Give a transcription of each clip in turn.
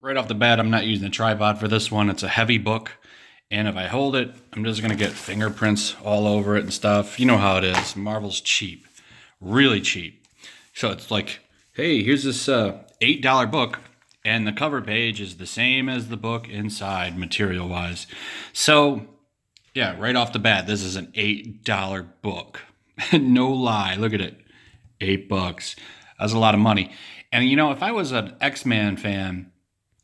Right off the bat, I'm not using a tripod for this one. It's a heavy book, and if I hold it, I'm just going to get fingerprints all over it and stuff. You know how it is. Marvel's cheap. Really cheap. So it's like, hey, here's this $8 book, and the cover page is the same as the book inside, material-wise. So, yeah, right off the bat, this is an $8 book. No lie. Look at it. $8. That's a lot of money. And, you know, if I was an X-Men fan,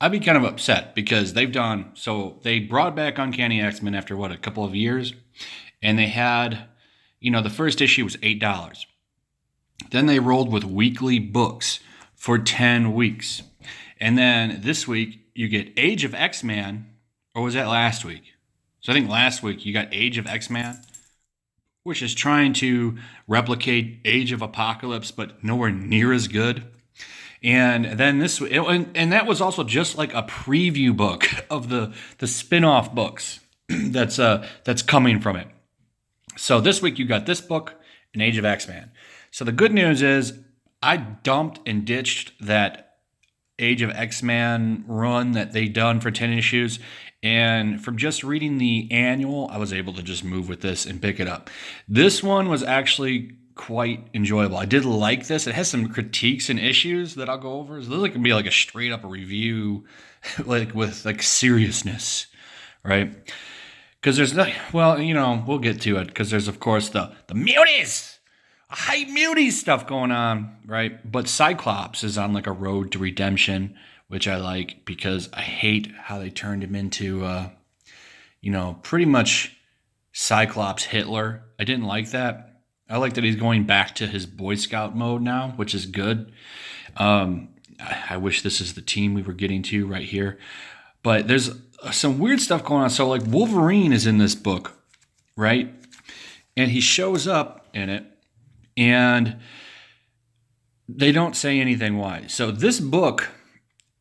I'd be kind of upset because they brought back Uncanny X-Men after, a couple of years? And they had, the first issue was $8. Then they rolled with weekly books for 10 weeks. And then this week, you get Age of X-Men, or was that last week? So I think last week you got Age of X-Men, which is trying to replicate Age of Apocalypse, but nowhere near as good. And then and that was also just like a preview book of the spin-off books that's coming from it. So this week you got this book and Age of X-Men. So the good news is I dumped and ditched that Age of X-Men run that they done for 10 issues. And from just reading the annual, I was able to just move with this and pick it up. This one was actually quite enjoyable. I did like this. It has some critiques and issues that I'll go over. So this can be like a straight up review, like with like seriousness, right? Because there's no, we'll get to it. Because there's of course the muties, I hate muties stuff going on, right? But Cyclops is on like a road to redemption, which I like because I hate how they turned him into, pretty much Cyclops Hitler. I didn't like that. I like that he's going back to his Boy Scout mode now, which is good. I wish this is the team we were getting to right here. But there's some weird stuff going on. So, like, Wolverine is in this book, right? And he shows up in it, and they don't say anything why. So this book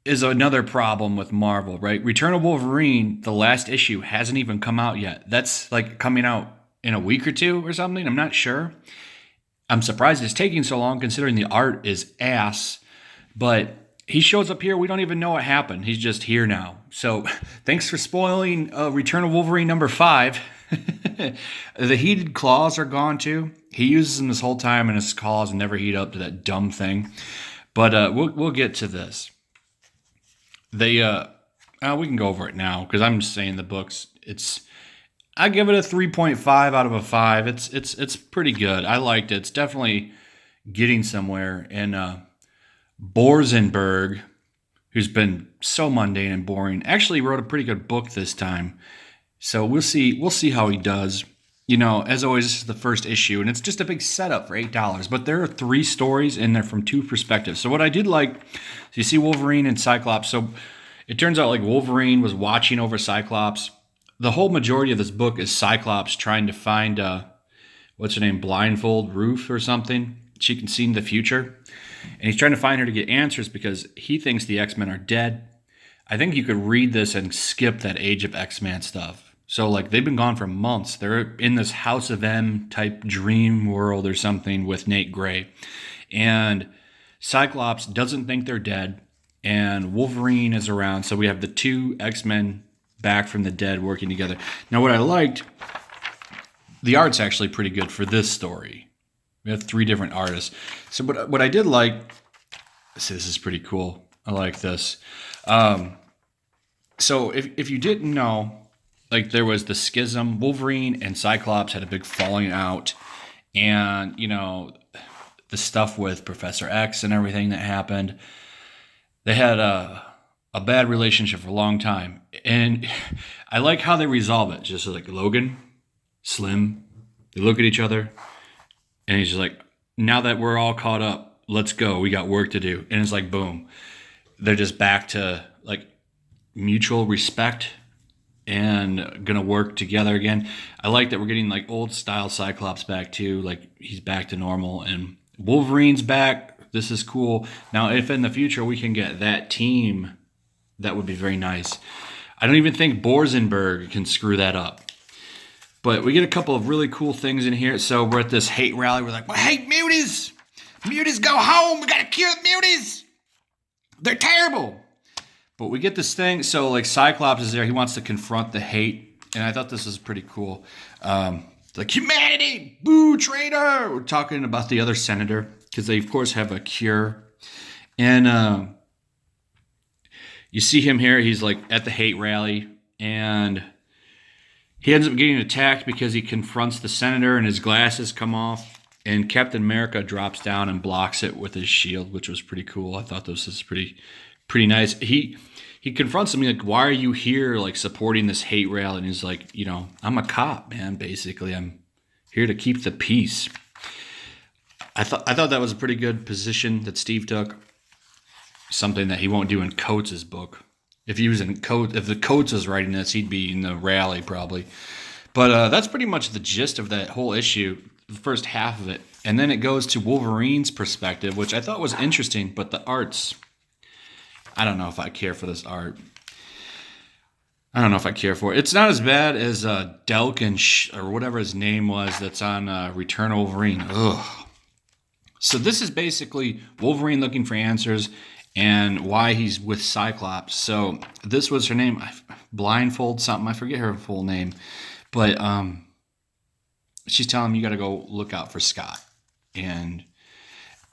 is another problem with Marvel, right? Return of Wolverine, the last issue, hasn't even come out yet. That's, like, coming out in a week or two or something. I'm not sure. I'm surprised it's taking so long considering the art is ass. But he shows up here. We don't even know what happened. He's just here now. So thanks for spoiling Return of Wolverine number 5. The heated claws are gone too. He uses them this whole time and his claws never heat up to that dumb thing. But we'll get to this. We can go over it now because I'm just saying the books. I give it a 3.5 out of a 5. It's pretty good. I liked it. It's definitely getting somewhere. And Borzenberg, who's been so mundane and boring, actually wrote a pretty good book this time. So we'll see how he does. As always, this is the first issue, and it's just a big setup for $8. But there are 3 stories, and they're from 2 perspectives. So what I did like, so you see Wolverine and Cyclops. So it turns out like Wolverine was watching over Cyclops. The whole majority of this book is Cyclops trying to find, what's her name, Blindfold Ruth or something. She can see in the future. And he's trying to find her to get answers because he thinks the X-Men are dead. I think you could read this and skip that Age of X-Men stuff. So, like, they've been gone for months. They're in this House of M type dream world or something with Nate Gray. And Cyclops doesn't think they're dead. And Wolverine is around. So we have the 2 X-Men back from the dead working together. Now, what I liked, the art's actually pretty good for this story. We have 3 different artists. So what I did like, this is pretty cool. I like this. So if you didn't know, like there was the schism. Wolverine and Cyclops had a big falling out. And, the stuff with Professor X and everything that happened. They had a bad relationship for a long time. And I like how they resolve it. Just like Logan, Slim, they look at each other. And he's just like, now that we're all caught up, let's go. We got work to do. And it's like, boom. They're just back to like mutual respect and going to work together again. I like that we're getting like old style Cyclops back too. Like he's back to normal and Wolverine's back. This is cool. Now, if in the future we can get that team, that would be very nice. I don't even think Borzenberg can screw that up. But we get a couple of really cool things in here. So we're at this hate rally. We're like, well, hate muties. Muties go home. We got to kill muties. They're terrible. But we get this thing. So like Cyclops is there. He wants to confront the hate. And I thought this was pretty cool. Like, humanity, boo, traitor. We're talking about the other senator. Because they, of course, have a cure. And you see him here. He's like at the hate rally. And he ends up getting attacked because he confronts the senator and his glasses come off. And Captain America drops down and blocks it with his shield, which was pretty cool. I thought this was pretty nice. He confronts him like, why are you here, like, supporting this hate rally? And he's like, you know, I'm a cop, man. Basically, I'm here to keep the peace. I thought that was a pretty good position that Steve took. Something that he won't do in Coates' book. If the Coates was writing this, he'd be in the rally probably. But that's pretty much the gist of that whole issue. The first half of it, and then it goes to Wolverine's perspective, which I thought was interesting, but the arts, I don't know if I care for this art. I don't know if I care for it. It's not as bad as Delkin or whatever his name was that's on Return of Wolverine. Ugh. So this is basically Wolverine looking for answers and why he's with Cyclops. So this was her name, Blindfold something. I forget her full name, but she's telling him you got to go look out for Scott. And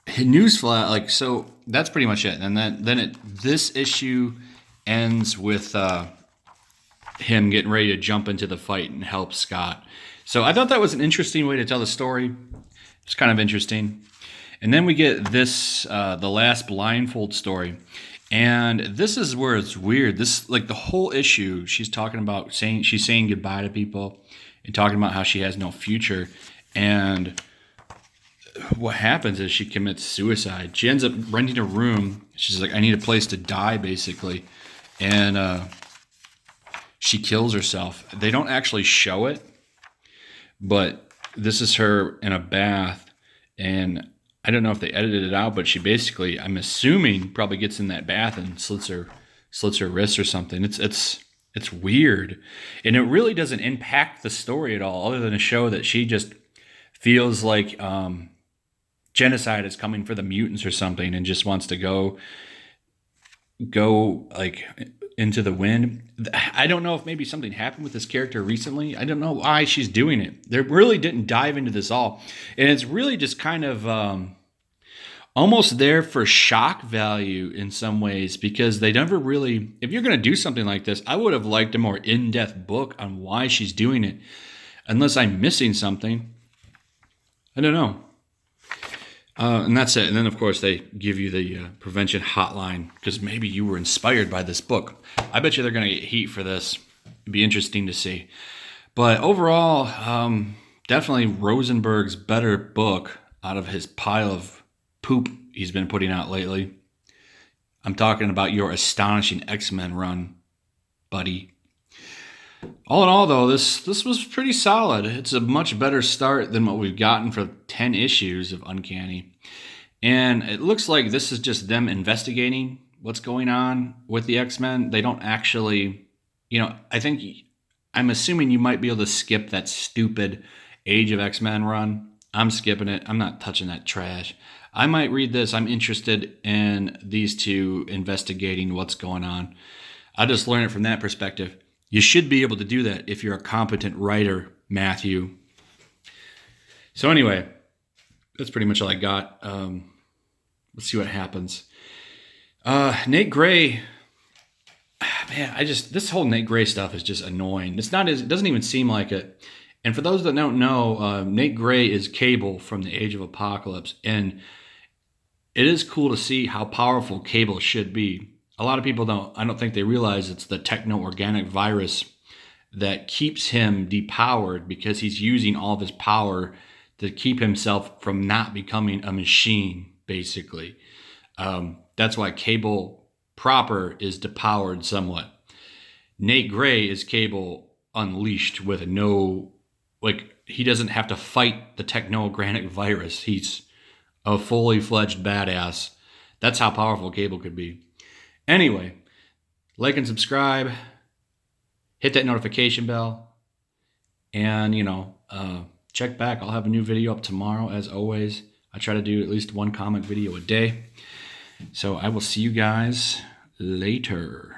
newsflash, like, so that's pretty much it. And then this issue ends with him getting ready to jump into the fight and help Scott. So I thought that was an interesting way to tell the story. It's kind of interesting. And then we get this, the last Blindfold story. And this is where it's weird. This, like, the whole issue, she's talking about she's saying goodbye to people and talking about how she has no future. And what happens is she commits suicide. She ends up renting a room. She's like, I need a place to die, basically. And she kills herself. They don't actually show it, but this is her in a bath. And I don't know if they edited it out, but she basically, I'm assuming, probably gets in that bath and slits her wrist or something. It's weird. And it really doesn't impact the story at all, other than to show that she just feels like genocide is coming for the mutants or something and just wants to go like into the wind. I don't know if maybe something happened with this character recently. I don't know why she's doing it. They really didn't dive into this all. And it's really just kind of almost there for shock value in some ways, because they never really, if you're going to do something like this, I would have liked a more in-depth book on why she's doing it, unless I'm missing something. I don't know. And that's it. And then, of course, they give you the prevention hotline, because maybe you were inspired by this book. I bet you they're going to get heat for this. It'd be interesting to see. But overall, definitely Rosenberg's better book out of his pile of poop he's been putting out lately. I'm talking about your astonishing X-Men run, buddy. All in all, though, this was pretty solid. It's a much better start than what we've gotten for 10 issues of Uncanny. And it looks like this is just them investigating what's going on with the X-Men. They don't actually, I'm assuming you might be able to skip that stupid Age of X-Men run. I'm skipping it. I'm not touching that trash. I might read this. I'm interested in these two investigating what's going on. I'll just learn it from that perspective. You should be able to do that if you're a competent writer, Matthew. So anyway, that's pretty much all I got. Let's see what happens. Nate Gray. Man, this whole Nate Gray stuff is just annoying. It doesn't even seem like it. And for those that don't know, Nate Gray is Cable from the Age of Apocalypse. And it is cool to see how powerful Cable should be. A lot of people I don't think they realize it's the techno-organic virus that keeps him depowered, because he's using all of his power to keep himself from not becoming a machine, basically. That's why Cable proper is depowered somewhat. Nate Gray is Cable unleashed with he doesn't have to fight the techno-organic virus. He's a fully fledged badass. That's how powerful Cable could be. Anyway, like and subscribe, hit that notification bell, and, check back. I'll have a new video up tomorrow, as always. I try to do at least one comic video a day. So I will see you guys later.